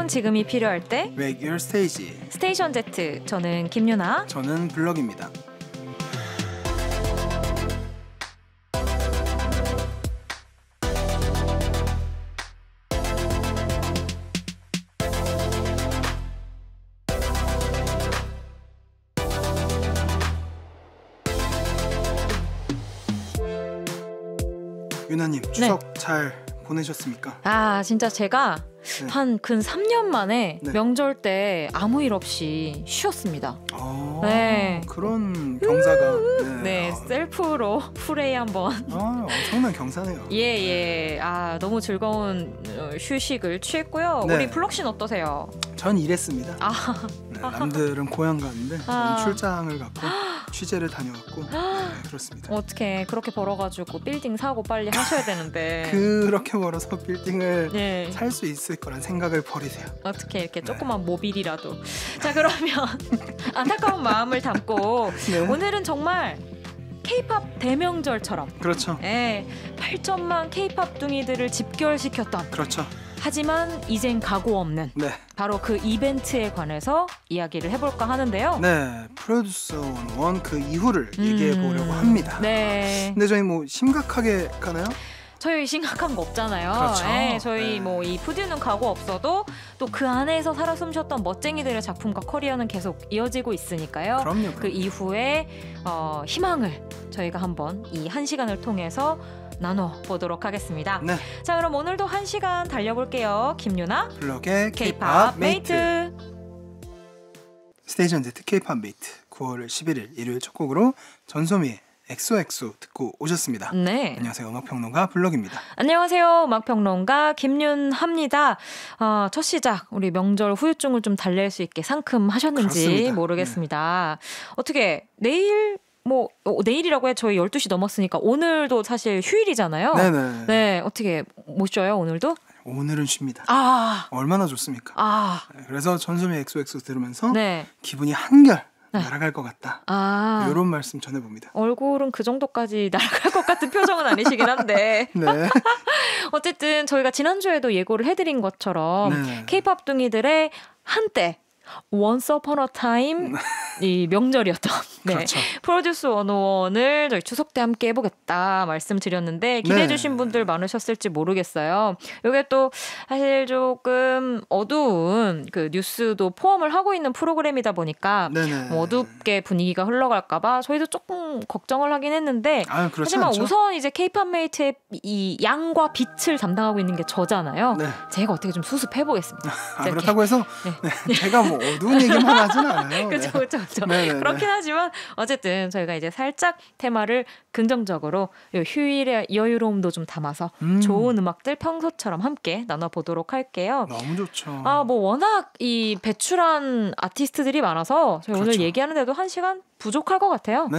지금이 필요할 때 Wake Your Stage. 스테이션 Z. 저는 김유나. 저는 블럭입니다. 유나님, 추석 잘 보내셨습니까? 아, 진짜 제가 한 근 3년 만에 명절 때 아무 일 없이 쉬었습니다. 네. 그런 경사가 네, 셀프로 프레이 한번. 엄청난 경사네요. 예. 너무 즐거운 휴식을 취했고요. 네. 우리 블럭 씨는 어떠세요? 전 일했습니다. 남들은 고향 가는데 저는 출장을 갔고 취재를 다녀왔고 그렇습니다. 어떻게 그렇게 벌어가지고 빌딩 사고 빨리 하셔야 되는데 그렇게 벌어서 빌딩을 살 수 있을 거란 생각을 버리세요. 어떻게 이렇게 조그만 모빌이라도. 자, 그러면 안타까운 마음을 담고 오늘은 정말 K-팝 대명절처럼 그렇죠. 8천만 K-팝 둥이들을 집결시켰던 그렇죠. 하지만 이젠 각오 없는 바로 그 이벤트에 관해서 이야기를 해볼까 하는데요. 네, 프로듀서 101 그 이후를 얘기해 보려고 합니다. 네. 근데 저희 뭐 심각하게 가나요? 저희 심각한 거 없잖아요. 그렇죠. 저희 뭐 이 푸드는 각오 없어도 또 그 안에서 살아 숨쉬었던 멋쟁이들의 작품과 커리어는 계속 이어지고 있으니까요. 그럼요. 그 이후에 희망을 저희가 한번 이 1시간을 통해서 나눠보도록 하겠습니다. 네. 자, 그럼 오늘도 1시간 달려볼게요. 김유나 블럭의 K-팝 메이트. 스테이션 Z K-팝 메이트 9월 11일 일요일 첫 곡으로 전소미의 엑소엑소 듣고 오셨습니다. 네. 안녕하세요. 음악평론가 블럭입니다. 안녕하세요. 음악평론가 김윤하입니다. 첫 시작 우리 명절 후유증을 좀 달랠 수 있게 상큼하셨는지 그렇습니다. 모르겠습니다. 어떻게 내일이라고 해 저희 12시 넘었으니까 오늘도 사실 휴일이잖아요. 네네. 네, 어떻게 못 쉬어요 오늘도? 오늘은 쉽니다. 얼마나 좋습니까? 그래서 전소미의 엑소엑소 들으면서 기분이 한결 날아갈 것 같다. 이런 말씀 전해봅니다. 얼굴은 그 정도까지 날아갈 것 같은 표정은 아니시긴 한데. 네. 어쨌든 저희가 지난주에도 예고를 해드린 것처럼 K-팝 둥이들의 한때 Once Upon a Time 이 명절이었던 그렇죠. 프로듀스 101을 저희 추석 때 함께 해보겠다 말씀드렸는데 기대해주신 분들 많으셨을지 모르겠어요. 이게 또 사실 조금 어두운 그 뉴스도 포함을 하고 있는 프로그램이다 보니까 뭐 어둡게 분위기가 흘러갈까봐 저희도 조금 걱정을 하긴 했는데 하지만 않죠? 우선 이제 K-팝 메이트의 이 양과 빛을 담당하고 있는 게 저잖아요. 제가 어떻게 좀 수습해보겠습니다. 그렇다고 해서 제가 뭐 어두운 얘기만 하진 않아요. 그렇죠. 그렇긴 하지만 어쨌든 저희가 이제 살짝 테마를 긍정적으로 휴일의 여유로움도 좀 담아서 좋은 음악들 평소처럼 함께 나눠보도록 할게요. 너무 좋죠. 뭐 워낙 이 배출한 아티스트들이 많아서 저희 오늘 얘기하는데도 1시간 부족할 것 같아요.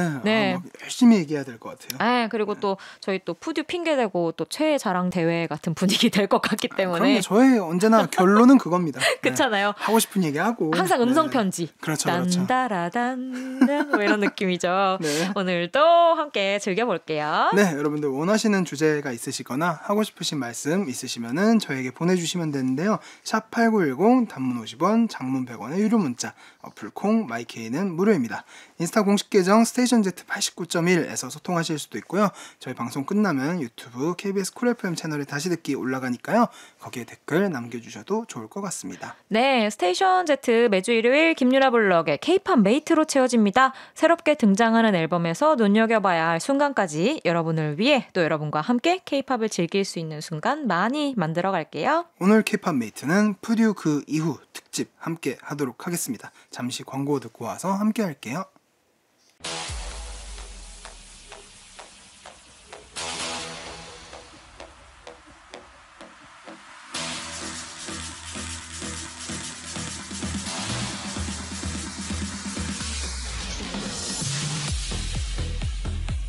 열심히 얘기해야 될 것 같아요. 그리고 또 저희 또 푸듀 핑계대고 또 최애 자랑 대회 같은 분위기 될 것 같기 때문에. 그럼요. 저의 언제나 결론은 그겁니다. 그렇잖아요. 하고 싶은 얘기하고 항상 음성 편지. 그렇죠. 딴따라단 뭐 이런 느낌이죠. 오늘도 함께 즐겨볼게요. 네, 여러분들 원하시는 주제가 있으시거나 하고 싶으신 말씀 있으시면은 저에게 보내주시면 되는데요. 샵8910 단문 50원, 장문 100원의 유료 문자, 어플 콩, 마이케이는 무료입니다. 인스타 공식 계정 스테이션 Z 89.1에서 소통하실 수도 있고요. 저희 방송 끝나면 유튜브 KBS 쿨 FM 채널에 다시 듣기 올라가니까요. 거기에 댓글 남겨주셔도 좋을 것 같습니다. 네, 스테이션 Z 매주 일요일 김유라 블럭의 K-팝 메이트로 채워집니다. 새롭게 등장하는 앨범에서 눈여겨봐야 할 순간까지 여러분을 위해 또 여러분과 함께 K-팝을 즐길 수 있는 순간 많이 만들어 갈게요. 오늘 K-팝 메이트는 푸듀 그 이후 특집 함께 하도록 하겠습니다. 잠시 광고 듣고 와서 함께 할게요.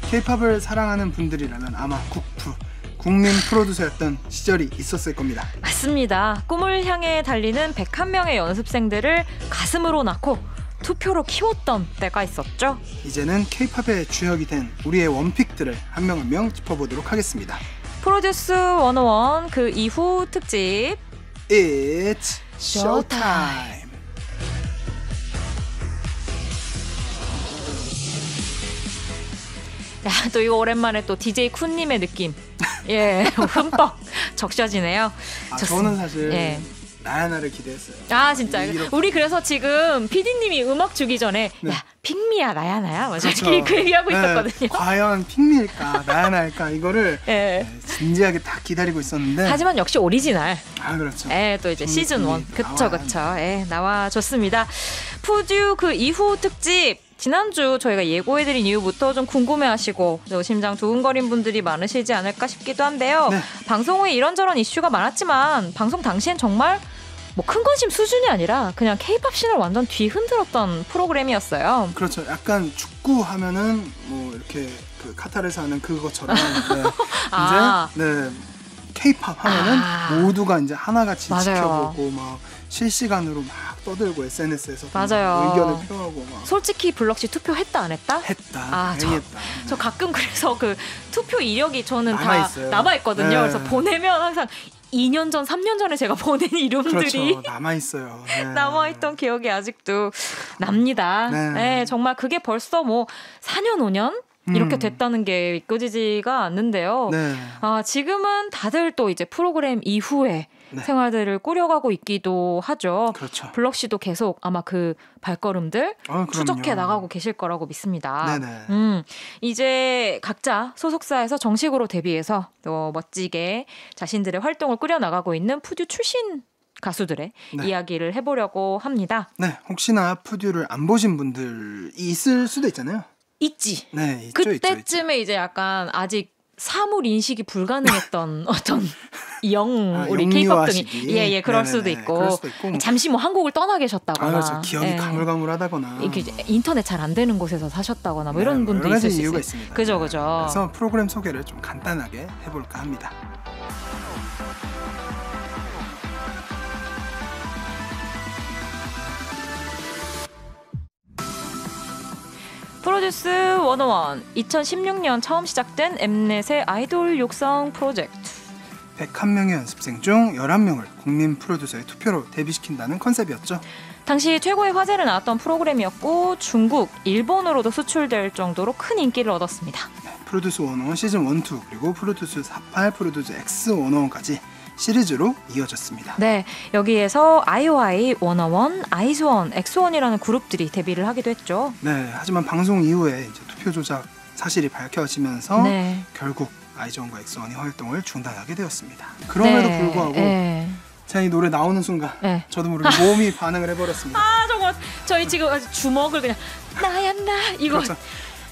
K-팝을 사랑하는 분들이라면 아마 국민 프로듀서였던 시절이 있었을 겁니다. 맞습니다. 꿈을 향해 달리는 101명의 연습생들을 가슴으로 낳고 투표로 키웠던 때가 있었죠. 이제는 K-팝의 주역이 된 우리의 원픽들을 한 명 한 명 짚어보도록 하겠습니다. 프로듀스 101 그 이후 특집 It's 쇼타임. 야, 또 이거 오랜만에 또 DJ 쿤님의 느낌. 예, 흠뻑 적셔지네요. 저는 사실 예. 나야나를 기대했어요. 아, 진짜. 우리 그래서 지금 PD님이 음악 주기 전에 네. 야, 핑미야, 나야나야? 맞아. 그렇죠. 그 얘기하고 네. 있었거든요. 과연 핑미일까, 나야나일까 이거를 예. 진지하게 딱 기다리고 있었는데. 하지만 역시 오리지널. 아, 그렇죠. 예, 또 이제 시즌 1. 그쵸. 예, 나와줬습니다. 푸듀 그 이후 특집. 지난주 저희가 예고해드린 이후부터 좀 궁금해하시고 또 심장 두근거린 분들이 많으시지 않을까 싶기도 한데요. 네. 방송 후에 이런저런 이슈가 많았지만 방송 당시엔 정말 뭐 큰 관심 수준이 아니라 그냥 K-팝 씬을 완전 뒤흔들었던 프로그램이었어요. 그렇죠. 약간 축구 하면은 뭐 이렇게 그 카타르에서 하는 그것처럼 네. 아. 이제 네. K-팝 하면은 모두가 이제 하나같이 맞아요. 지켜보고 막 실시간으로 막 떠들고 SNS에서 맞아요. 의견을 표하고 막 솔직히 블럭씨 투표했다 안 했다? 했다. 아, 당연히 했다. 저 가끔 그래서 그 투표 이력이 저는 남아있어요. 다 남아있거든요. 네. 그래서 보내면 항상 2년 전, 3년 전에 제가 보낸 이름들이 그렇죠. 남아있어요. 네. 남아있던 기억이 아직도 납니다. 네. 네, 정말 그게 벌써 뭐 4년, 5년? 이렇게 됐다는 게 믿겨지지가 않는데요. 네. 아, 지금은 다들 또 이제 프로그램 이후에 네. 생활들을 꾸려가고 있기도 하죠. 그렇죠. 블럭 씨도 계속 아마 그 발걸음들 그럼요. 추적해 나가고 계실 거라고 믿습니다. 네네. 이제 각자 소속사에서 정식으로 데뷔해서 또 멋지게 자신들의 활동을 꾸려 나가고 있는 푸듀 출신 가수들의 네. 이야기를 해보려고 합니다. 네, 혹시나 푸듀를 안 보신 분들이 있을 수도 있잖아요. 있지. 네, 있죠, 그때쯤에 있죠. 이제 약간 아직 사물 인식이 불가능했던 어떤 우리 영유아 K-팝 등이 시기. 예, 그럴 네네네. 수도 있고 그럴 수도 있고. 잠시 뭐 한국을 떠나 계셨다거나 그렇죠. 기억이 가물가물하다거나 이렇게 이제 인터넷 잘 안 되는 곳에서 사셨다거나 뭐 네, 이런 분도 여러 가지 있을 수 이유가 있어요. 있습니다. 그죠. 그래서 프로그램 소개를 좀 간단하게 해볼까 합니다. 프로듀스 101 2016년 처음 시작된 엠넷의 아이돌 육성 프로젝트. 101명의 연습생 중 11명을 국민 프로듀서의 투표로 데뷔시킨다는 컨셉이었죠. 당시 최고의 화제를 낳았던 프로그램이었고 중국, 일본으로도 수출될 정도로 큰 인기를 얻었습니다. 네, 프로듀스 101 시즌 1, 2 그리고 프로듀스 48, 프로듀스 X 101까지 시리즈로 이어졌습니다. 네, 여기에서 IOI, 101, 아이즈원, 엑스원이라는 그룹들이 데뷔를 하기도 했죠. 네, 하지만 방송 이후에 이제 투표 조작 사실이 밝혀지면서 네. 결국 아이즈원과 엑스원이 활동을 중단하게 되었습니다. 그럼에도 네, 불구하고 네. 제가 이 노래 나오는 순간 네. 저도 모르게 몸이 반응을 해버렸습니다. 아, 저거 저희 지금 주먹을 그냥 나야 나 이거. 그렇죠.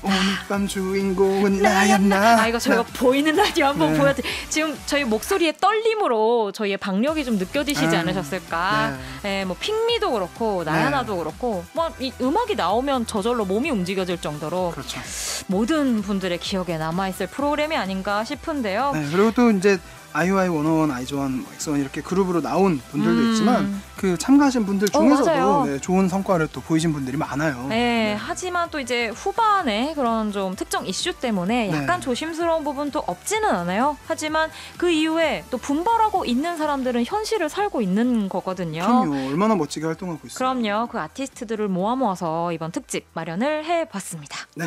오늘 밤 주인공은 나야 나. 아, 이거 저희가 보이는 라디오 한번 네. 보여드릴. 지금 저희 목소리의 떨림으로 저희의 박력이 좀 느껴지시지 않으셨을까? 네, 뭐 핑미도 그렇고 나야나도 그렇고 뭐 이 음악이 나오면 저절로 몸이 움직여질 정도로 그렇죠. 모든 분들의 기억에 남아있을 프로그램이 아닌가 싶은데요. 네, 그리고 또 이제 IOI 101, 아이즈원, 엑스원 이렇게 그룹으로 나온 분들도 있지만 그 참가하신 분들 중에서도 맞아요. 네, 좋은 성과를 또 보이신 분들이 많아요. 네, 하지만 또 이제 후반에 그런 좀 특정 이슈 때문에 약간 네. 조심스러운 부분도 없지는 않아요. 하지만 그 이후에 또 분발하고 있는 사람들은 현실을 살고 있는 거거든요. 그럼요. 얼마나 멋지게 활동하고 있어요. 그럼요. 그 아티스트들을 모아서 이번 특집 마련을 해봤습니다. 네.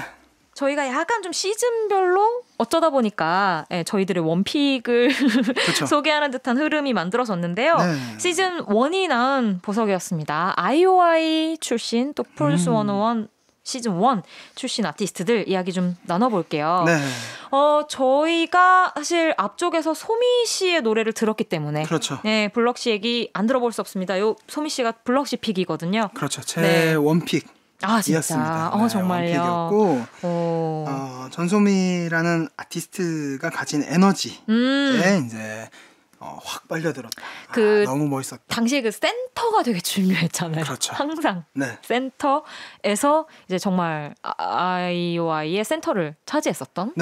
저희가 약간 좀 시즌별로 어쩌다 보니까 저희들의 원픽을 그렇죠. 소개하는 듯한 흐름이 만들어졌는데요. 네. 시즌 1이 낳은 보석이었습니다. IOI 출신 또 프로듀스 101 시즌 1 출신 아티스트들 이야기 좀 나눠볼게요. 네. 저희가 사실 앞쪽에서 소미 씨의 노래를 들었기 때문에 그렇죠. 네, 블럭 씨 얘기 안 들어볼 수 없습니다. 요 소미 씨가 블럭 씨 픽이거든요. 그렇죠. 제 네. 원픽. 아, 진짜. 이었습니다. 네, 정말요. 원픽이었고 전소미라는 아티스트가 가진 에너지에 이제 확 빨려들었다. 너무 멋있었다. 당시에 그 센터가 되게 중요했잖아요. 그렇죠. 항상 네. 센터에서 이제 정말 IOI의 센터를 차지했었던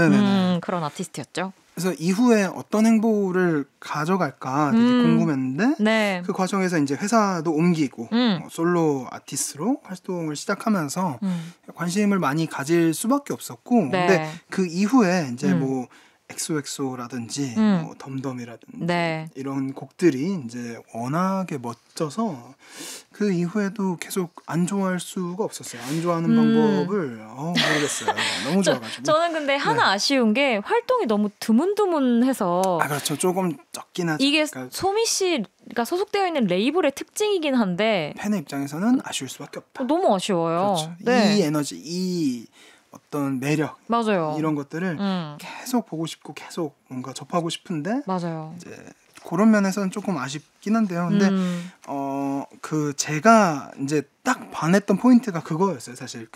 그런 아티스트였죠. 그래서 이후에 어떤 행보를 가져갈까 되게 궁금했는데 네. 그 과정에서 이제 회사도 옮기고 솔로 아티스트로 활동을 시작하면서 관심을 많이 가질 수밖에 없었고 네. 근데 그 이후에 이제 뭐 엑소엑소라든지 뭐 덤덤이라든지 네. 이런 곡들이 이제 워낙에 멋져서 그 이후에도 계속 안 좋아할 수가 없었어요. 안 좋아하는 방법을 모르겠어요. 너무 좋아가지고. 저는 근데 하나 아쉬운 게 활동이 너무 드문드문해서 그렇죠. 조금 적긴 하죠. 이게 그러니까 소미 씨가 소속되어 있는 레이블의 특징이긴 한데 팬의 입장에서는 아쉬울 수밖에 없다. 너무 아쉬워요. 그렇죠. 네. 이 에너지, 이 어떤 매력 맞아요. 이런 것들을 계속 보고 싶고 계속 뭔가 접하고 싶은데 맞아요. 이제 그런 면에서는 조금 아쉽긴 한데요. 근데 그 제가 이제 딱 반했던 포인트가 그거였어요. 사실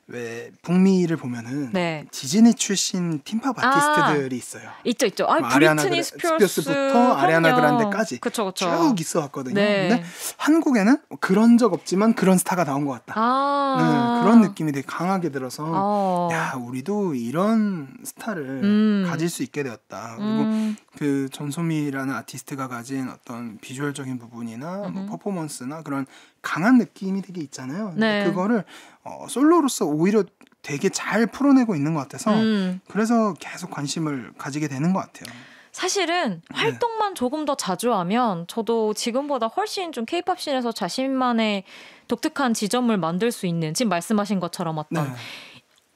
왜 북미를 보면은 네. 디즈니 출신 팀팝 아티스트들이 있어요. 있죠. 뭐 브리트니 스피어스부터 아리아나 그란데까지 그쵸. 쭉 있어왔거든요. 네. 근데 한국에는 그런 적 없지만 그런 스타가 나온 것 같다. 네, 그런 느낌이 되게 강하게 들어서 야 우리도 이런 스타를 가질 수 있게 되었다. 그리고 그 전소미라는 아티스트가 가진 어떤 비주얼적인 부분이나 뭐 퍼포먼스나 그런 강한 느낌이 되게 있잖아요. 네. 그거를 솔로로서 오히려 되게 잘 풀어내고 있는 것 같아서 그래서 계속 관심을 가지게 되는 것 같아요. 사실은 활동만 조금 더 자주 하면 저도 지금보다 훨씬 좀 케이팝 씬에서 자신만의 독특한 지점을 만들 수 있는 지금 말씀하신 것처럼 어떤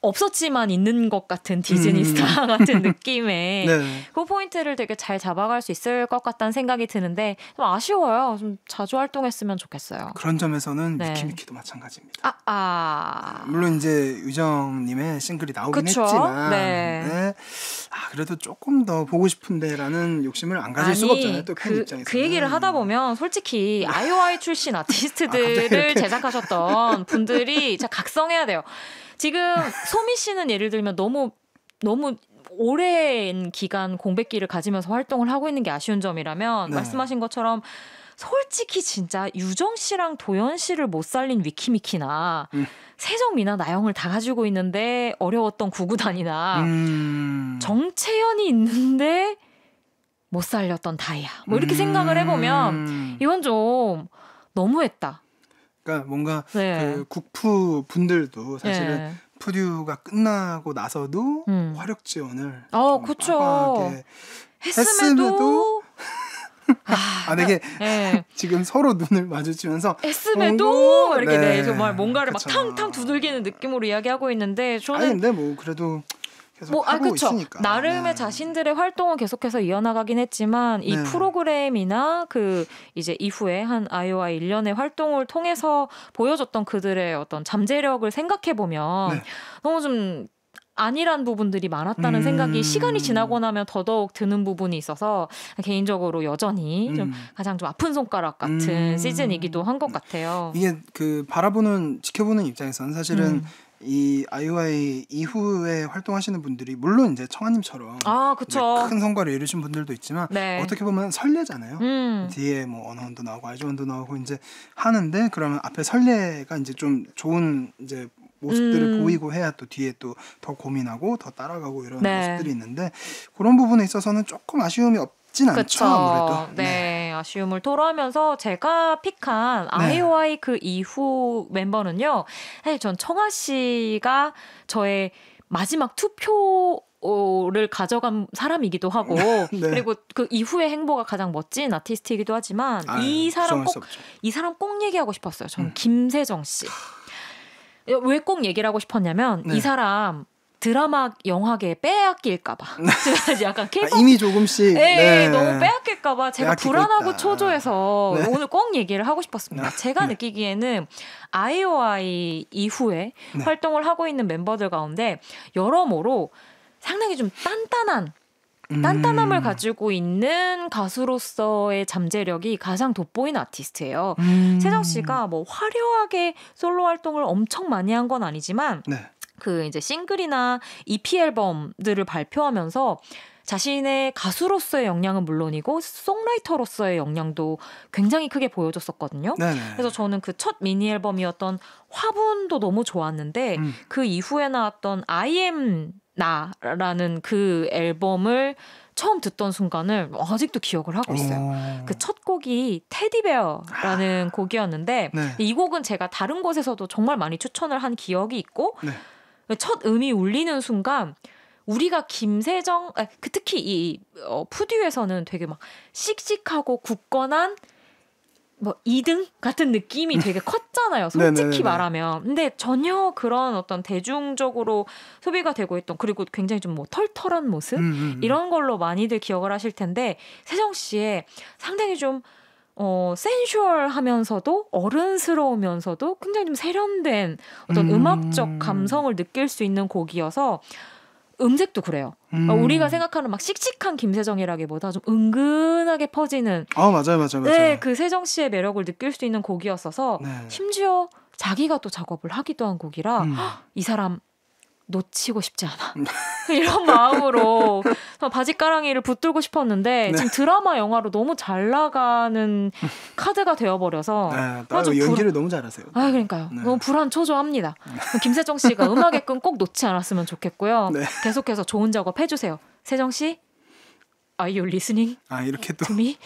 없었지만 있는 것 같은 디즈니 스타 같은 느낌의 그 포인트를 되게 잘 잡아갈 수 있을 것 같다는 생각이 드는데 좀 아쉬워요. 좀 자주 활동했으면 좋겠어요. 그런 점에서는 미키미키도 마찬가지입니다. 물론 물론 이제 유정님의 싱글이 나오긴 했지만 그래도 조금 더 보고 싶은데라는 욕심을 안 가질 수가 없잖아요. 또 팬 입장에서 그 얘기를 하다 보면 솔직히 아이오아이 출신 아티스트들을 제작하셨던 분들이 진짜 각성해야 돼요. 지금 소미 씨는 예를 들면 너무 오랜 기간 공백기를 가지면서 활동을 하고 있는 게 아쉬운 점이라면 말씀하신 것처럼 솔직히 진짜 유정 씨랑 도연 씨를 못 살린 위키미키나 세정미나 나영을 다 가지고 있는데 어려웠던 구구단이나 정채연이 있는데 못 살렸던 다이아 뭐 이렇게 생각을 해보면 이건 좀 너무했다. 그러니까 뭔가 그 국프 분들도 사실은 프듀가 끝나고 나서도 화력 지원을 그렇죠. 했음에도 되게 지금 서로 눈을 마주치면서 했음에도 이렇게 정말 뭔가를 막 탕탕 두들기는 느낌으로 이야기하고 있는데 저는 근데 뭐 그래도 계속 하고 있으니까 나름의 자신들의 활동은 계속해서 이어나가긴 했지만 이 프로그램이나 그 이제 이후에 한 아이오아이 1년의 활동을 통해서 보여줬던 그들의 어떤 잠재력을 생각해 보면 너무 좀 아니란 부분들이 많았다는 생각이 시간이 지나고 나면 더더욱 드는 부분이 있어서 개인적으로 여전히 좀 가장 좀 아픈 손가락 같은 시즌이기도 한 것 같아요. 이게 그 지켜보는 입장에서는 사실은 이 아이오아이 이후에 활동하시는 분들이 물론 이제 청아님처럼 큰 성과를 이루신 분들도 있지만 어떻게 보면 설레잖아요. 뒤에 뭐 언어원도 나오고 아이즈원도 나오고 이제 하는데 그러면 앞에 설레가 이제 좀 좋은 이제 모습들을 보이고 해야 또 뒤에 또 더 고민하고 더 따라가고 이런 모습들이 있는데 그런 부분에 있어서는 조금 아쉬움이 없진 않죠. 아무래도. 아쉬움을 토로하면서 제가 픽한 아이오아이 그 이후 멤버는요. 사실 전 청아 씨가 저의 마지막 투표를 가져간 사람이기도 하고 그리고 그 이후의 행보가 가장 멋진 아티스트이기도 하지만 이 사람 꼭 얘기하고 싶었어요. 저는 김세정 씨. 왜 꼭 얘기를 하고 싶었냐면 이 사람 드라마 영화계에 빼앗길까봐 약간 케이팝 이미 조금씩 너무 빼앗길까봐 제가 불안하고 초조해서 오늘 꼭 얘기를 하고 싶었습니다. 제가 느끼기에는 아이오아이 이후에 활동을 하고 있는 멤버들 가운데 여러모로 상당히 좀 단단함을 가지고 있는 가수로서의 잠재력이 가장 돋보이는 아티스트예요. 세정 씨가 뭐 화려하게 솔로 활동을 엄청 많이 한 건 아니지만 그 이제 싱글이나 EP 앨범들을 발표하면서 자신의 가수로서의 역량은 물론이고 송라이터로서의 역량도 굉장히 크게 보여줬었거든요. 그래서 저는 그 첫 미니 앨범이었던 화분도 너무 좋았는데 그 이후에 나왔던 I am 나라는 그 앨범을 처음 듣던 순간을 아직도 기억을 하고 있어요. 그 첫 곡이 테디베어라는 곡이었는데 이 곡은 제가 다른 곳에서도 정말 많이 추천을 한 기억이 있고 첫 음이 울리는 순간 우리가 김세정 그 특히 이 푸듀에서는 되게 막 씩씩하고 굳건한 뭐 2등 같은 느낌이 되게 컸잖아요. 솔직히 네네네네. 말하면. 근데 전혀 그런 어떤 대중적으로 소비가 되고 있던 그리고 굉장히 좀 뭐 털털한 모습 이런 걸로 많이들 기억을 하실 텐데 세정 씨의 상당히 좀 센슈얼하면서도 어른스러우면서도 굉장히 좀 세련된 어떤 음악적 감성을 느낄 수 있는 곡이어서 음색도 그래요. 우리가 생각하는 막 씩씩한 김세정이라기보다 좀 은근하게 퍼지는 맞아요. 네, 그 세정 씨의 매력을 느낄 수 있는 곡이었어서 네. 심지어 자기가 또 작업을 하기도 한 곡이라 이 사람 놓치고 싶지 않아. 이런 마음으로 바지가랑이를 붙들고 싶었는데 네. 지금 드라마 영화로 너무 잘 나가는 카드가 되어버려서 연기를 너무 잘하세요. 그러니까요. 네. 너무 불안초조합니다. 김세정 씨가 음악의 끈 꼭 놓지 않았으면 좋겠고요. 네. 계속해서 좋은 작업 해주세요. 세정 씨, Are you listening 이렇게 또 to me?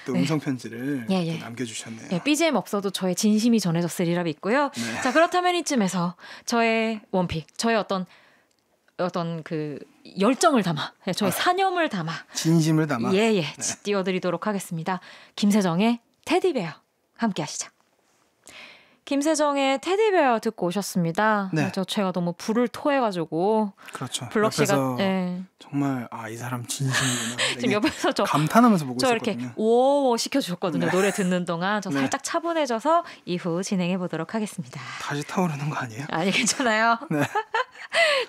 또 음성 편지를 예. 남겨주셨네요. 예, BGM 없어도 저의 진심이 전해졌으리라 믿고요. 네. 자, 그렇다면 이쯤에서 저의 원픽, 저의 어떤 그 열정을 담아, 저의 사념을 담아, 진심을 담아. 띄워드리도록 하겠습니다. 김세정의 테디베어 함께 하시죠. 김세정의 테디베어 듣고 오셨습니다. 네. 제가 너무 불을 토해가지고 그렇죠. 블럭 씨가 정말 이 사람 진심이구나. 지금 옆에서 감탄하면서 보고 저 있었거든요. 이렇게 워워 시켜주셨거든요. 노래 듣는 동안 저 네. 살짝 차분해져서 이후 진행해 보도록 하겠습니다. 다시 타오르는 거 아니에요? 아니 괜찮아요. 네.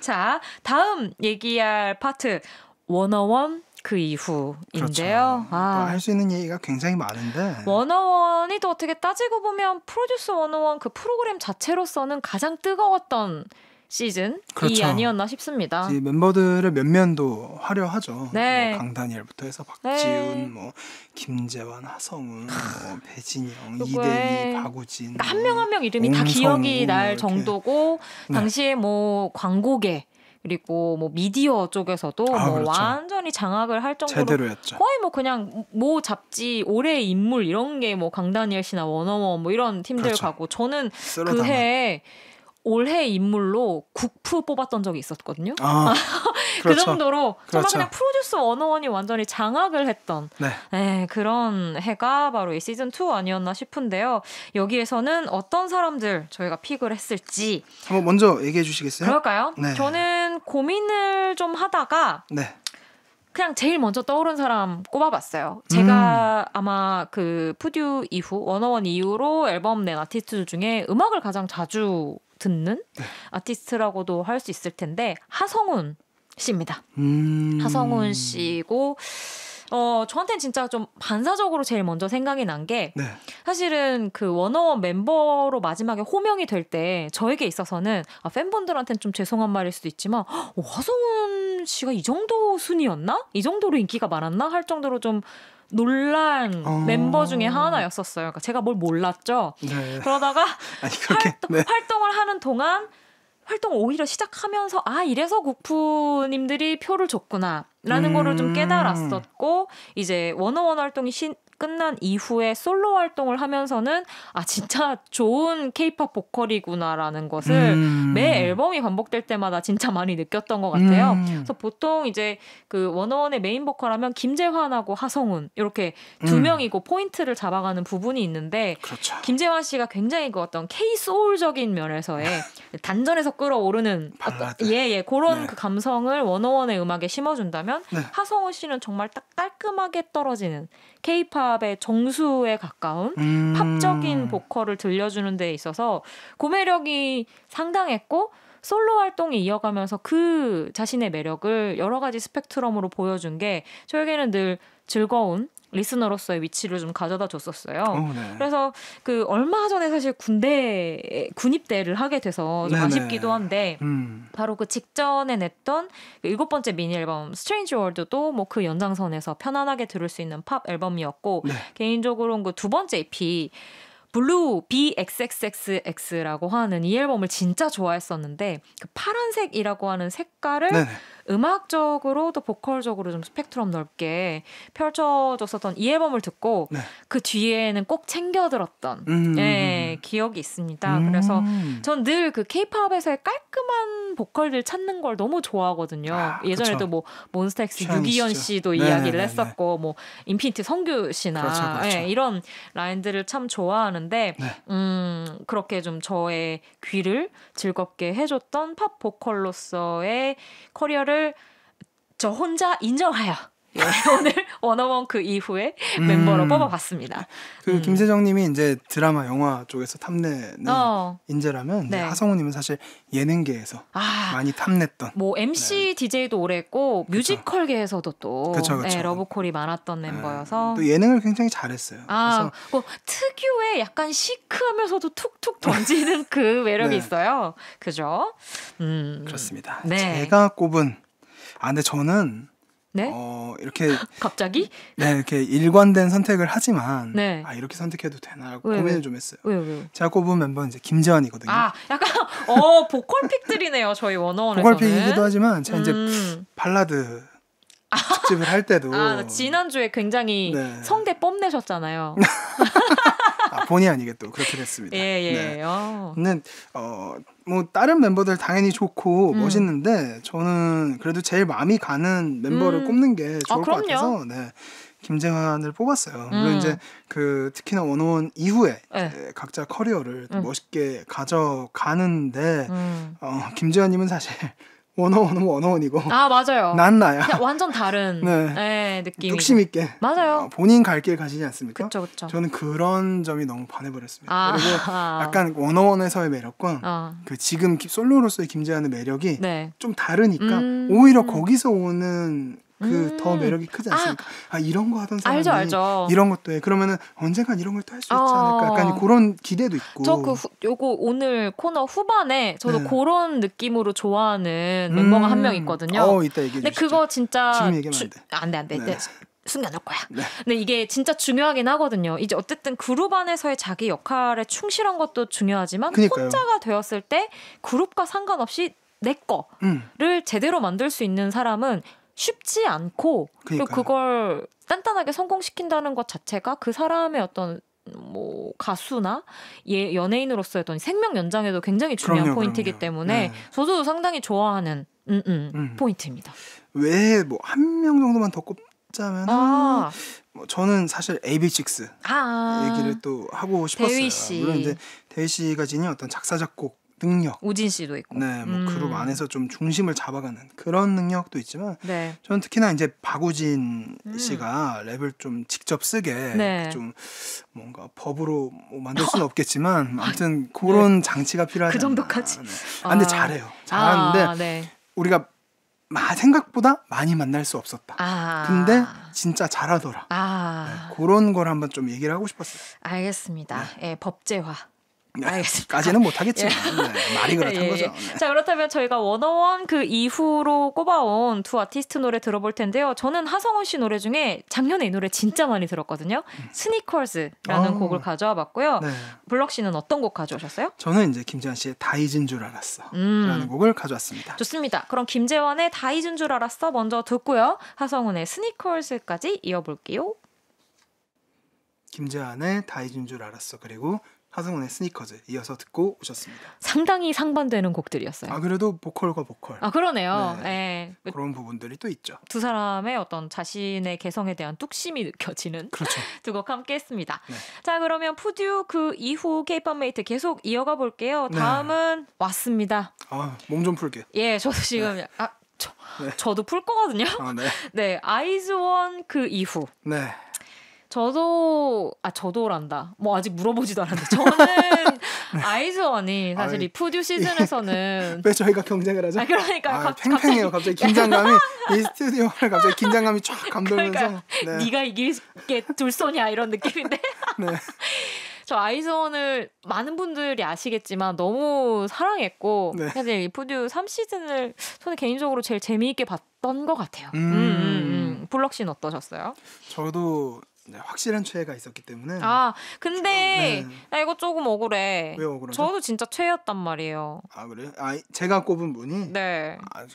자, 다음 얘기할 파트 101 그 이후인데요. 그렇죠. 할 수 있는 얘기가 굉장히 많은데 101이 또 어떻게 따지고 보면 프로듀스 101 그 프로그램 자체로서는 가장 뜨거웠던 시즌이 그렇죠. 아니었나 싶습니다. 멤버들의 면면도 화려하죠. 네. 뭐 강다니엘부터 해서 박지훈, 뭐 김재환, 하성운, 뭐 배진영, 이대희, 박우진 한 명 한 명 이름이 다 기억이 날 이렇게. 정도고 당시에 뭐 광고계 그리고 뭐 미디어 쪽에서도 뭐 그렇죠. 완전히 장악을 할 정도로 제대로였죠. 거의 뭐 그냥 모 잡지 올해의 인물 이런 게 뭐 강다니엘 씨나 워너원 뭐 이런 팀들 그렇죠. 가고 저는 쓸어 그 담아. 해에 올해 인물로 국프 뽑았던 적이 있었거든요. 그 그렇죠. 정도로 정말 그렇죠. 그냥 프로듀스 101이 완전히 장악을 했던 네. 그런 해가 바로 이 시즌 2 아니었나 싶은데요. 여기에서는 어떤 사람들 저희가 픽을 했을지 한번 먼저 얘기해 주시겠어요? 그럴까요? 네. 저는 고민을 좀 하다가 그냥 제일 먼저 떠오른 사람 꼽아봤어요. 제가 아마 그 푸듀 이후 101 이후로 앨범 낸 아티스트 중에 음악을 가장 자주 듣는 아티스트라고도 할 수 있을 텐데 하성운 씨입니다. 하성운 씨고 저한테는 진짜 좀 반사적으로 제일 먼저 생각이 난 게 사실은 그 101 멤버로 마지막에 호명이 될 때 저에게 있어서는 팬분들한테는 좀 죄송한 말일 수도 있지만 하성운 씨가 이 정도 순위였나? 이 정도로 인기가 많았나? 할 정도로 좀 놀란 멤버 중에 하나였었어요. 그러니까 제가 뭘 몰랐죠. 그러다가 활동을 하는 동안 활동을 오히려 시작하면서 이래서 국프님들이 표를 줬구나라는 거를 좀 깨달았었고 이제 101 활동이 끝난 이후에 솔로 활동을 하면서는 진짜 좋은 케이팝 보컬이구나라는 것을 매 앨범이 반복될 때마다 진짜 많이 느꼈던 것 같아요. 그래서 보통 이제 그 101의 메인 보컬하면 김재환하고 하성운 이렇게 두 명이고 포인트를 잡아가는 부분이 있는데 그렇죠. 김재환 씨가 굉장히 그 어떤 K-소울적인 면에서의 단전에서 끌어오르는 그런 그 감성을 101의 음악에 심어준다면 하성운 씨는 정말 딱 깔끔하게 떨어지는 K-팝의 정수에 가까운 팝적인 보컬을 들려주는 데 있어서 그 매력이 상당했고 솔로 활동이 이어가면서 그 자신의 매력을 여러 가지 스펙트럼으로 보여준 게 저에게는 늘 즐거운 리스너로서의 위치를 좀 가져다 줬었어요. 그래서 그 얼마 전에 사실 군입대를 하게 돼서 좀 아쉽기도 한데 바로 그 직전에 냈던 그 7번째 미니 앨범 스트레인지 월드도 뭐 그 연장선에서 편안하게 들을 수 있는 팝 앨범이었고 개인적으로는 그 두 번째 EP 블루 BXXXX라고 하는 이 앨범을 진짜 좋아했었는데 그 파란색이라고 하는 색깔을 음악적으로 또 보컬적으로 좀 스펙트럼 넓게 펼쳐졌었던 이 앨범을 듣고 네. 그 뒤에는 꼭 챙겨 들었던 예, 기억이 있습니다. 그래서 전 늘 그 케이팝에서의 깔끔한 보컬들 찾는 걸 너무 좋아하거든요. 예전에도 그쵸. 뭐 몬스타엑스 취향이시죠. 유기현 씨도 네네네네. 이야기를 했었고 뭐 인피니트 성규 씨나 그렇죠. 예, 이런 라인들을 참 좋아하는데 네. 그렇게 좀 저의 귀를 즐겁게 해줬던 팝 보컬로서의 커리어를 저 혼자 인정하여 예, 오늘 워너원 그 이후에 멤버로 뽑아봤습니다. 그 김세정님이 이제 드라마, 영화 쪽에서 탐내는 인재라면 네. 하성우님은 사실 예능계에서 많이 탐냈던. 뭐 MC, DJ도 오래 했고 뮤지컬계에서도 또 그쵸. 예, 러브콜이 많았던 멤버여서 또 예능을 굉장히 잘했어요. 그래서 뭐 특유의 약간 시크하면서도 툭툭 던지는 그 매력이 네. 있어요. 그죠? 그렇습니다. 네. 제가 꼽은 근데 저는 네? 이렇게 갑자기? 네, 이렇게 일관된 선택을 하지만 네. 이렇게 선택해도 되나 왜? 고민을 좀 했어요. 왜요? 제가 꼽은 멤버는 이제 김재환이거든요. 약간 보컬픽들이네요. 저희 워너원에서는. 보컬픽이기도 하지만 제가 이제 발라드 특집을 할 때도 지난주에 굉장히 네. 성대 뽐내셨잖아요. 본의 아니게 또 그렇게 됐습니다. 예. 네. 근데 뭐 다른 멤버들 당연히 좋고 멋있는데 저는 그래도 제일 마음이 가는 멤버를 꼽는 게 좋을 것 같아서 네. 김재환을 뽑았어요. 물론 이제 그 특히나 원어원 이후에 각자 커리어를 멋있게 가져가는데 김재환님은 사실 원어원은 원어원이고 맞아요. 난 나야. 그냥 완전 다른 느낌이. 욕심 있게 맞아요. 본인 갈 길 가시지 않습니까? 그쵸. 저는 그런 점이 너무 반해버렸습니다. 그리고 약간 원어원에서의 매력과 그 지금 솔로로서의 김재환의 매력이 좀 다르니까 오히려 거기서 오는 그 더 매력이 크지 않습니까? 이런 거 하던 사람이 알죠. 이런 것도 해. 그러면은 언젠간 이런 걸 또 할 수 있지 않을까? 약간 그런 기대도 있고. 저 요거 오늘 코너 후반에 저도 그런 느낌으로 좋아하는 멤버가 한 명 있거든요. 이따 얘기해 주시죠. 근데 그거 진짜 지금 얘기하면 안 돼. 안 돼. 숨겨놓을 거야. 근데 이게 진짜 중요하긴 하거든요. 이제 어쨌든 그룹 안에서의 자기 역할에 충실한 것도 중요하지만 그러니까요. 혼자가 되었을 때 그룹과 상관없이 내 거를 제대로 만들 수 있는 사람은 쉽지 않고 그리고 그걸 단단하게 성공시킨다는 것 자체가 그 사람의 어떤 뭐 가수나 연예인으로서의 어떤 생명 연장에도 굉장히 중요한 포인트이기 때문에 저도 상당히 좋아하는 포인트입니다. 왜 뭐 한 명 정도만 더 꼽자면 뭐 저는 사실 AB6 얘기를 또 하고 싶었어요. 대휘 씨. 물론 이제 대휘 씨가 지닌 어떤 작사 작곡 능력, 우진 씨도 있고, 뭐 그룹 안에서 좀 중심을 잡아가는 그런 능력도 있지만, 저는 특히나 이제 박우진 씨가 랩을 좀 직접 쓰게 좀 뭔가 법으로 뭐 만들 수는 없겠지만, 아무튼 그런 장치가 필요하지. 그 정도까지. 근데 잘해요. 잘하는데 우리가 생각보다 많이 만날 수 없었다. 근데 진짜 잘하더라. 그런 걸 한번 좀 얘기를 하고 싶었어요. 알겠습니다. 법제화. 알겠습니다. 까지는 못하겠지만 말이 그렇다는 거죠. 자, 그렇다면 저희가 워너원 그 이후로 꼽아온 두 아티스트 노래 들어볼 텐데요. 저는 하성운 씨 노래 중에 작년에 이 노래 진짜 많이 들었거든요. 스니커즈라는 곡을 가져와 봤고요. 블럭 씨는 어떤 곡 가져오셨어요? 저는 이제 김재환 씨의 다 잊은 줄 알았어 라는 곡을 가져왔습니다. 좋습니다. 그럼 김재환의 다 잊은 줄 알았어 먼저 듣고요. 하성운의 스니커즈까지 이어볼게요. 김재환의 다 잊은 줄 알았어 그리고 하성운의 스니커즈 이어서 듣고 오셨습니다. 상당히 상반되는 곡들이었어요. 그래도 보컬과 보컬. 그러네요. 그런 부분들이 또 있죠. 두 사람의 어떤 자신의 개성에 대한 뚝심이 느껴지는 두 곡 함께 했습니다. 자, 그러면 푸듀 그 이후 K-pop 메이트 계속 이어가 볼게요. 다음은 왔습니다. 몸 좀 풀게요. 저도 지금 저도 풀 거거든요. 아이즈원 그 이후. 저도란다. 뭐 아직 물어보지도 않았는데 저는 아이즈원이 사실 이 푸듀 시즌에서는 왜 저희가 경쟁을 하죠? 그러니까 팽팽해요. 갑자기 긴장감이 이 스튜디오를 갑자기 긴장감이 쫙 감돌면서 네가 이길 게 둘 소냐 이런 느낌인데. 저 아이즈원을 많은 분들이 아시겠지만 너무 사랑했고 사실 이 푸듀 3시즌을 저는 개인적으로 제일 재미있게 봤던 것 같아요. 블럭 씨는 어떠셨어요? 저도 네, 확실한 최애가 있었기 때문에. 아, 근데 네. 나 이거 조금 억울해. 왜 억울하죠? 저도 진짜 최애였단 말이에요. 아 그래요? 아 제가 꼽은 분이 네. 아,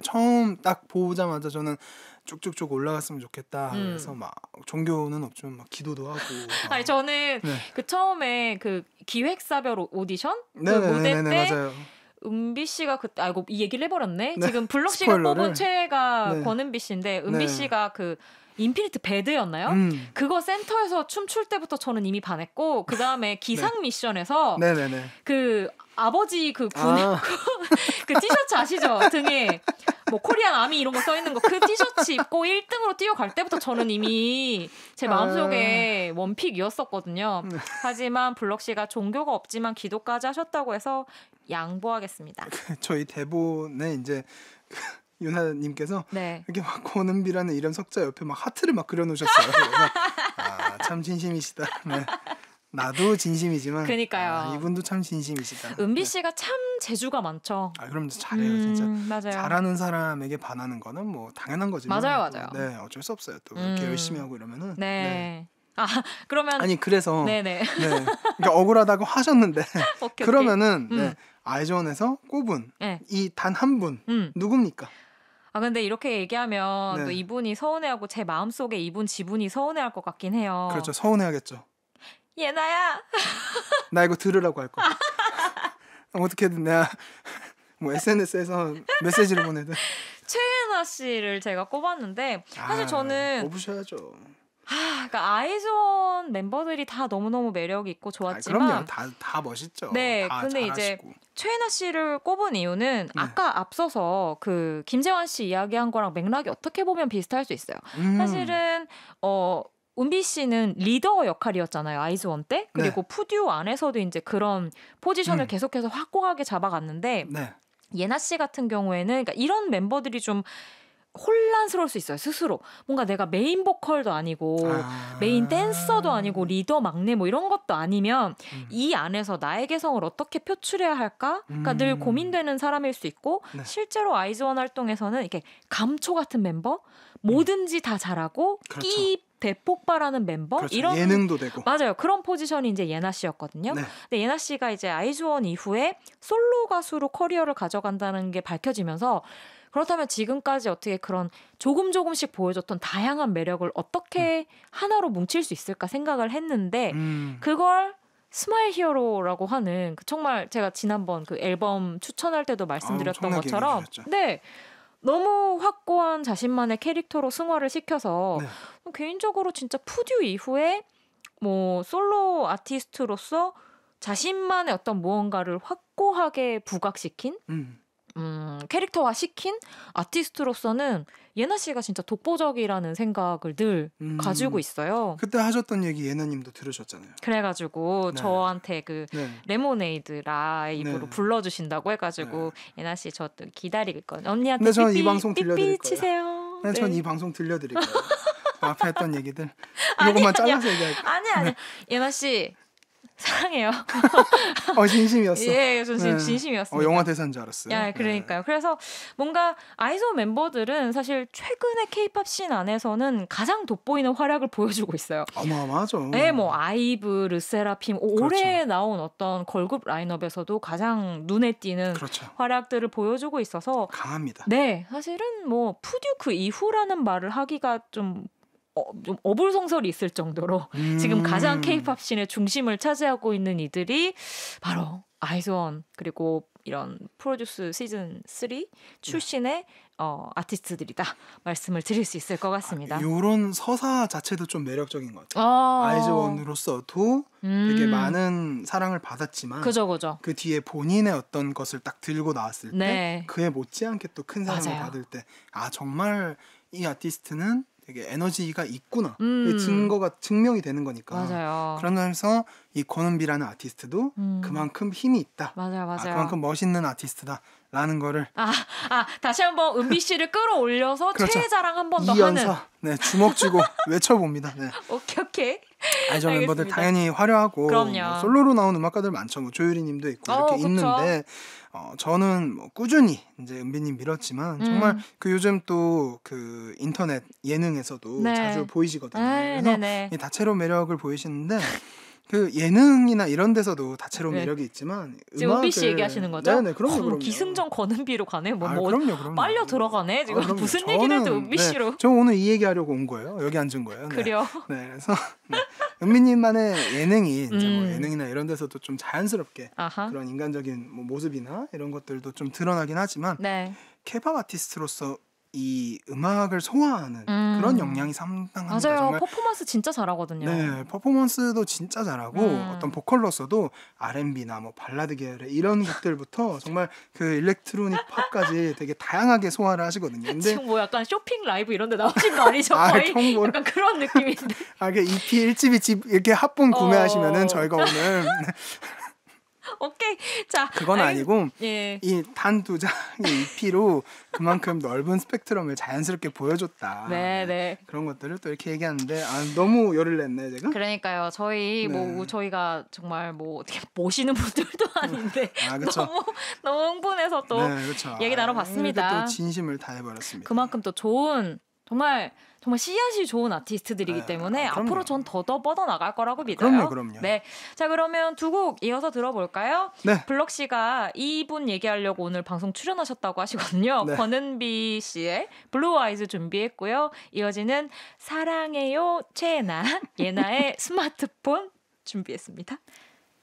처음 딱 보자마자 저는 쭉쭉쭉 올라갔으면 좋겠다. 그래서 막 종교는 없지만 막 기도도 하고. 아니 저는 네. 그 처음에 그 기획사별 오디션 그 네네네네, 무대 때 맞아요. 은비 씨가 그때 아이고 이 얘기를 해버렸네. 네, 지금 블럭 씨가 스포일러를. 뽑은 최애가 네. 권은비 씨인데 은비 네. 씨가 그 인피니트 배드였나요? 그거 센터에서 춤출 때부터 저는 이미 반했고 그 다음에 기상 미션에서 네네네. 그 아버지 그 군 아. 그 티셔츠 아시죠? 등에 뭐 코리안 아미 이런 거 써 있는 거 그 티셔츠 입고 1등으로 뛰어갈 때부터 저는 이미 제 마음속에 원픽이었었거든요. 하지만 블럭 씨가 종교가 없지만 기도까지 하셨다고 해서 양보하겠습니다. 저희 대본에 이제 유나님께서 네. 이렇게 막 권은비라는 이름 석자 옆에 막 하트를 막 그려놓으셨어요. 참 진심이시다. 네. 나도 진심이지만 그러니까요. 이분도 참 진심이시다. 은비 씨가 참 재주가 많죠. 그럼 잘해요 진짜. 맞아요. 잘하는 사람에게 반하는 거는 뭐 당연한 거지만 맞아요. 네 어쩔 수 없어요. 또 이렇게 열심히 하고 이러면은 네. 아 그러면 아니 그래서 네네. 네 그러니까 억울하다고 하셨는데 오케이, 그러면은 네, 아이즈원에서 꼽은 네. 이 단 한 분 누굽니까? 아 근데 이렇게 얘기하면 네. 또 이분이 서운해하고 제 마음속에 이분 지분이 서운해할 것 같긴 해요. 그렇죠. 서운해하겠죠. 예나야. 나 이거 들으라고 할 거야. 어떻게든 내가 뭐 SNS에서 메시지를 보내든. 최애나 씨를 제가 꼽았는데 사실 저는 꼽으셔야죠. 그러니까 아이즈원 멤버들이 다 너무너무 매력이 있고 좋았지만 그럼요. 다 멋있죠. 네, 다 근데 잘하시고. 이제 최애나 씨를 꼽은 이유는 아까 앞서서 그 김재환 씨 이야기한 거랑 맥락이 어떻게 보면 비슷할 수 있어요. 사실은 은비 씨는 리더 역할이었잖아요. 아이즈원 때. 그리고 푸듀 안에서도 이제 그런 포지션을 계속해서 확고하게 잡아갔는데 예나 씨 같은 경우에는 그러니까 이런 멤버들이 좀 혼란스러울 수 있어요. 스스로. 뭔가 내가 메인 보컬도 아니고 메인 댄서도 아니고 리더 막내 뭐 이런 것도 아니면 이 안에서 나의 개성을 어떻게 표출해야 할까? 그러니까 늘 고민되는 사람일 수 있고 실제로 아이즈원 활동에서는 이렇게 감초 같은 멤버 뭐든지 다 잘하고 그렇죠. 끼 대폭발하는 멤버 그렇죠. 이런 예능도 되고 맞아요. 그런 포지션이 이제 예나 씨였거든요. 근데 예나 씨가 이제 아이즈원 이후에 솔로 가수로 커리어를 가져간다는 게 밝혀지면서 그렇다면 지금까지 어떻게 그런 조금씩 보여줬던 다양한 매력을 어떻게 하나로 뭉칠 수 있을까 생각을 했는데 그걸 스마일 히어로라고 하는 그 정말 제가 지난번 그 앨범 추천할 때도 말씀드렸던 것처럼 네. 너무 확고한 자신만의 캐릭터로 승화를 시켜서 개인적으로 진짜 푸듀 이후에 뭐 솔로 아티스트로서 자신만의 어떤 무언가를 확고하게 부각시킨 캐릭터화 시킨 아티스트로서는 예나 씨가 진짜 독보적이라는 생각을 늘 가지고 있어요. 그때 하셨던 얘기 예나님도 들으셨잖아요. 그래가지고 저한테 그 레모네이드 라이브로 불러주신다고 해가지고 예나 씨 저 또 기다리고 있거든요. 언니한테 저는 이 방송 들려드릴 거예요. 치세요. 네, 전 이 방송 들려드릴 거예요. 앞에 했던 얘기들 이것만 잘라서 얘기할 거예요. 아니 예나 씨 사랑해요. 진심이었어. 예, 저 진심이었어요. 영화 대사인 줄 알았어요. 야, 그러니까요. 그래서 뭔가 아이즈원 멤버들은 사실 최근의 K-팝 씬 안에서는 가장 돋보이는 활약을 보여주고 있어요. 어마어마하죠. 네, 뭐 아이브, 르세라핌 올해 나온 어떤 걸그룹 라인업에서도 가장 눈에 띄는 활약들을 보여주고 있어서 강합니다. 네, 사실은 뭐 푸듀 그 이후라는 말을 하기가 좀 어불성설이 있을 정도로 지금 가장 K-팝 씬의 중심을 차지하고 있는 이들이 바로 아이즈원 그리고 이런 프로듀스 시즌 3 출신의 아티스트들이다 말씀을 드릴 수 있을 것 같습니다. 이런 서사 자체도 좀 매력적인 것 같아요. 아이즈원으로서도 되게 많은 사랑을 받았지만 그죠. 그 뒤에 본인의 어떤 것을 딱 들고 나왔을 때 그에 못지않게 또 큰 사랑을 받을 때 정말 이 아티스트는 되게 에너지가 있구나. 증명이 되는 거니까. 맞아요. 그러면서 이 권은비라는 아티스트도 그만큼 힘이 있다. 맞아요. 그만큼 멋있는 아티스트다. 라는 거를 다시 한번 은비 씨를 끌어올려서 그렇죠. 최애 자랑 한 번 더 이연서 하는. 네, 주먹 쥐고 외쳐봅니다. 네. 오케이. 저 멤버들 알겠습니다. 당연히 화려하고 그럼요. 뭐 솔로로 나온 음악가들 많죠. 뭐 조유리님도 있고 이렇게 그쵸. 있는데 저는 뭐 꾸준히 이제 은비님 밀었지만 정말 그 요즘 또 그 인터넷 예능에서도 네. 자주 보이시거든요. 네, 그래서 네. 이 다채로운 매력을 보이시는데 그 예능이나 이런 데서도 다채로운 네. 매력이 있지만 지금 은비 씨 얘기하시는 거죠? 네네 그럼요. 기승전 권은비로 가네. 그럼요. 빨려 들어가네. 지금 그럼요. 무슨 얘기를 해도 은비 씨로. 저 오늘 이 얘기하려고 온 거예요. 여기 앉은 거예요. 네. 그래요. 네, 그래서 은비님만의 예능이 이제 뭐 음. 예능이나 이런 데서도 좀 자연스럽게 아하. 그런 인간적인 뭐 모습이나 이런 것들도 좀 드러나긴 하지만 네. 케이팝 아티스트로서 이 음악을 소화하는 그런 역량이 상당합니다. 맞아요. 정말. 퍼포먼스 진짜 잘하거든요. 네, 퍼포먼스도 진짜 잘하고 어떤 보컬로서도 R&B나 뭐 발라드 계열의 이런 곡들부터 정말 그 일렉트로닉 팝까지 되게 다양하게 소화를 하시거든요. 근데 지금 뭐 약간 쇼핑 라이브 이런 데 나오신 거 아니죠? 아, 거의 홍보를. 약간 그런 느낌인데. 이게 EP 1집, 2집 이렇게 합본 구매하시면은 저희가 오늘 오케이. 자, 그건 아니고 예. 이 단 두 장의 EP로 그만큼 넓은 스펙트럼을 자연스럽게 보여줬다. 네. 그런 것들을 또 이렇게 얘기하는데 너무 열을 냈네 제가. 그러니까요. 저희 뭐 저희가 정말 뭐 어떻게 모시는 분들도 아닌데 그쵸. 너무 흥분해서 또 그렇죠. 얘기 나눠봤습니다. 이렇게 또 진심을 다해버렸습니다. 그만큼 또 좋은 정말 씨앗이 좋은 아티스트들이기 때문에 그럼요. 앞으로 전 더 뻗어 나갈 거라고 믿어요. 그럼요. 네, 자 그러면 두 곡 이어서 들어볼까요? 네. 블럭 씨가 이분 얘기하려고 오늘 방송 출연하셨다고 하시거든요. 네. 권은비 씨의 블루 아이즈 준비했고요. 이어지는 사랑해요 최애나 예나의 스마트폰 준비했습니다.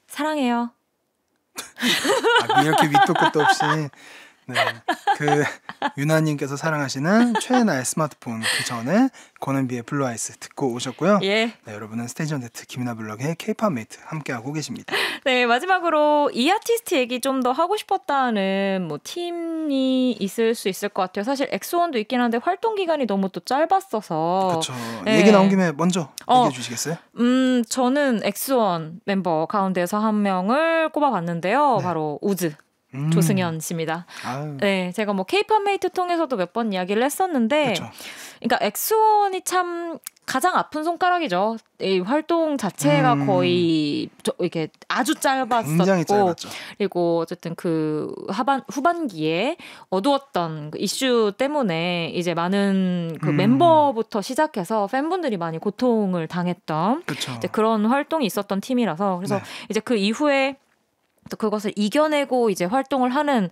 사랑해요. 이렇게 밑도 끝도 없이 그 유나님께서 사랑하시는 최애나의 스마트폰 그 전에 권은비의 블루 아이스 듣고 오셨고요. 예. 네, 여러분은 스테이지 온 데트 김이나 블럭의 K-팝 메이트 함께하고 계십니다. 네, 마지막으로 이 아티스트 얘기 좀 더 하고 싶었다는 뭐 팀이 있을 수 있을 것 같아요. 사실 엑소원도 있긴 한데 활동 기간이 너무 또 짧았어서. 그렇죠. 네. 얘기 나온 김에 먼저 얘기해 주시겠어요? 저는 엑소원 멤버 가운데서 한 명을 꼽아봤는데요. 바로 우즈. 조승연 씨입니다. 네, 제가 뭐 K-팝 메이트 통해서도 몇 번 이야기를 했었는데, 그쵸. 그러니까 엑소원이 참 가장 아픈 손가락이죠. 이 활동 자체가 거의 이렇게 아주 짧았었고, 굉장히 짧았죠. 그리고 어쨌든 그 후반기에 어두웠던 그 이슈 때문에 이제 많은 그 멤버부터 시작해서 팬분들이 많이 고통을 당했던 이제 그런 활동이 있었던 팀이라서 그래서 이제 그 이후에 또 그것을 이겨내고 이제 활동을 하는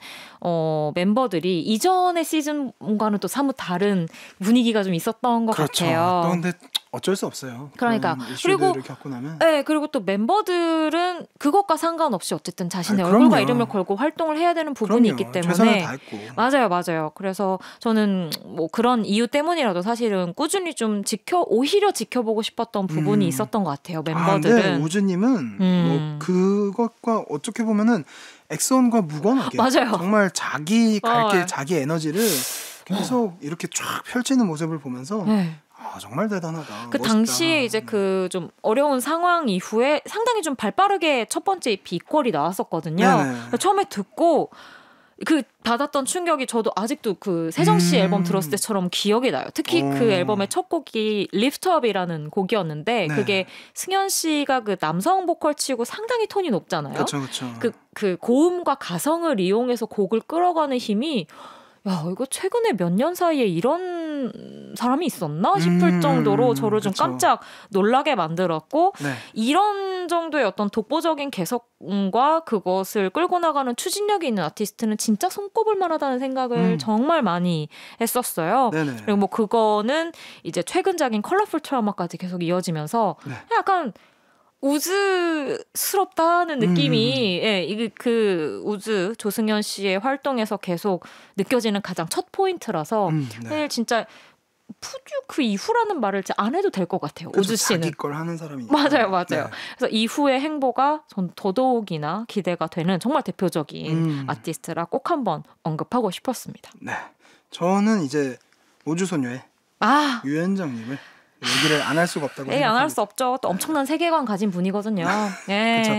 멤버들이 이전의 시즌과는 또 사뭇 다른 분위기가 좀 있었던 것 같아요. 또 근데 어쩔 수 없어요. 그러니까 이슈들을 겪고 나면. 네, 그리고 또 멤버들은 그것과 상관없이 어쨌든 자신의 얼굴과 이름을 걸고 활동을 해야 되는 부분이 있기 때문에 최선을 다했고. 맞아요. 그래서 저는 뭐 그런 이유 때문이라도 사실은 꾸준히 좀 오히려 지켜보고 싶었던 부분이 있었던 것 같아요. 멤버들은. 근데 우즈님은 뭐 그것과 어떻게 보면은 엑소원과 무관하게 맞아요. 정말 자기 갈 길, 자기 에너지를 계속 이렇게 쫙 펼치는 모습을 보면서 정말 대단하다. 그 멋있다. 당시에 이제 그 좀 어려운 상황 이후에 상당히 좀 발빠르게 첫 번째 EP 이퀄이 나왔었거든요. 처음에 듣고 그 받았던 충격이 저도 아직도 그 세정 씨 앨범 들었을 때처럼 기억이 나요. 특히 그 앨범의 첫 곡이 리프트업이라는 곡이었는데 그게 승연 씨가 그 남성 보컬 치고 상당히 톤이 높잖아요. 그렇죠. 그 고음과 가성을 이용해서 곡을 끌어가는 힘이 이거 최근에 몇 년 사이에 이런 사람이 있었나 싶을 정도로 저를 좀 깜짝 놀라게 만들었고 이런 정도의 어떤 독보적인 개성과 그것을 끌고 나가는 추진력이 있는 아티스트는 진짜 손꼽을 만하다는 생각을 정말 많이 했었어요. 그리고 뭐 그거는 이제 최근작인 컬러풀 트라우마까지 계속 이어지면서 약간 우즈스럽다는 느낌이 이게 그 우즈 조승연 씨의 활동에서 계속 느껴지는 가장 첫 포인트라서 사실 진짜 푸듀 그 이후라는 말을 안 해도 될 것 같아요. 우즈 씨는 자기 걸 하는 사람이니까. 맞아요. 그래서 이후의 행보가 전 더더욱이나 기대가 되는 정말 대표적인 아티스트라 꼭 한번 언급하고 싶었습니다. 네, 저는 이제 우주소녀의 유현정님을 얘기를 안 할 수가 없다고 생각합니다. 안 할 수 없죠. 또 엄청난 세계관 가진 분이거든요. 그렇죠.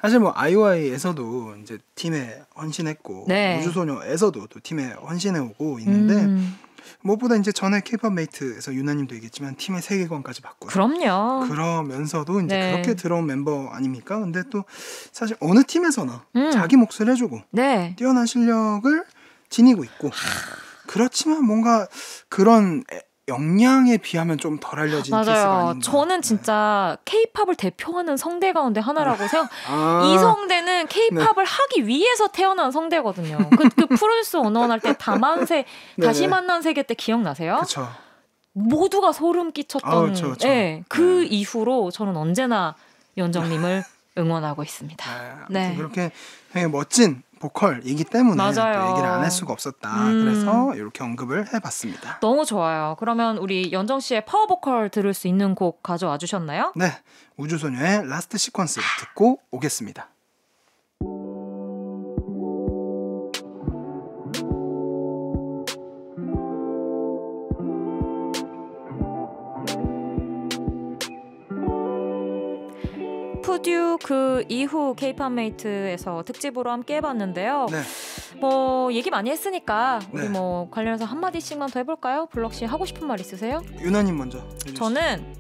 사실 뭐 아이오아이에서도 이제 팀에 헌신했고 네. 우주소녀에서도 또 팀에 헌신해오고 있는데 무엇보다 이제 전에 K-pop 메이트에서 유나님도 얘기했지만 팀의 세계관까지 바꾸고 그럼요. 그러면서도 이제 네. 그렇게 들어온 mem버 아닙니까? 근데 또 사실 어느 팀에서나 음. 자기 몫을 해주고 네. 뛰어난 실력을 지니고 있고 그렇지만 뭔가 그런 역량에 비하면 좀 덜 알려진 케이스가 맞아요. 아닌가. 저는 진짜 K-팝을 대표하는 성대 가운데 하나라고 생각. 아, 이 성대는 K-팝을 하기 위해서 태어난 성대거든요. 그 프로듀스 101 할 때 다만세 다시 네네. 만난 세계 때 기억나세요? 그쵸. 모두가 소름 끼쳤던. 아, 그쵸, 그쵸. 네, 그 네. 이후로 저는 언제나 연정님을 응원하고 있습니다. 네. 네. 그렇게 되게 멋진 보컬이기 때문에 맞아요. 또 얘기를 안 할 수가 없었다. 그래서 이렇게 언급을 해봤습니다. 너무 좋아요. 그러면 우리 연정 씨의 파워 보컬 들을 수 있는 곡 가져와 주셨나요? 네, 우주소녀의 라스트 시퀀스 듣고 오겠습니다. 푸듀 그 이후 K-팝 메이트에서 특집으로 함께 해봤는데요. 네, 뭐 얘기 많이 했으니까 우리 네. 뭐 관련해서 한 마디씩만 더 해볼까요? 블럭 씨 하고 싶은 말 있으세요? 유나님 먼저 해주시죠. 저는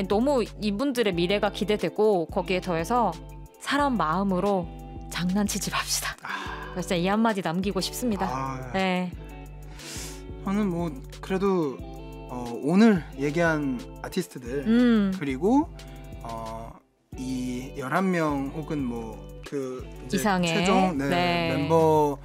너무 이분들의 미래가 기대되고 거기에 더해서 사람 마음으로 장난치지 맙시다. 진짜 이 한마디 남기고 싶습니다. 아, 네. 저는 뭐 그래도 오늘 얘기한 아티스트들 그리고 이 11명 혹은 뭐 그 이상의 최종 네. 멤버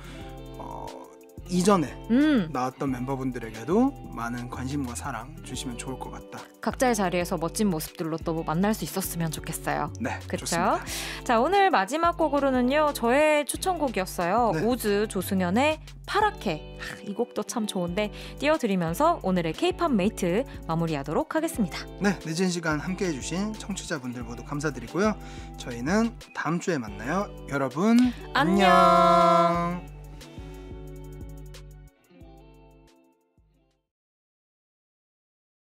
이전에 음. 나왔던 멤버분들에게도 많은 관심과 사랑 주시면 좋을 것 같다. 각자의 자리에서 멋진 모습들로 또 만날 수 있었으면 좋겠어요. 네, 그쵸? 좋습니다. 자, 오늘 마지막 곡으로는요. 저의 추천곡이었어요. 네. 우즈 조승연의 파랗게. 이 곡도 참 좋은데 띄워드리면서 오늘의 K-팝 메이트 마무리하도록 하겠습니다. 네, 늦은 시간 함께해 주신 청취자분들 모두 감사드리고요. 저희는 다음 주에 만나요. 여러분 안녕. 안녕.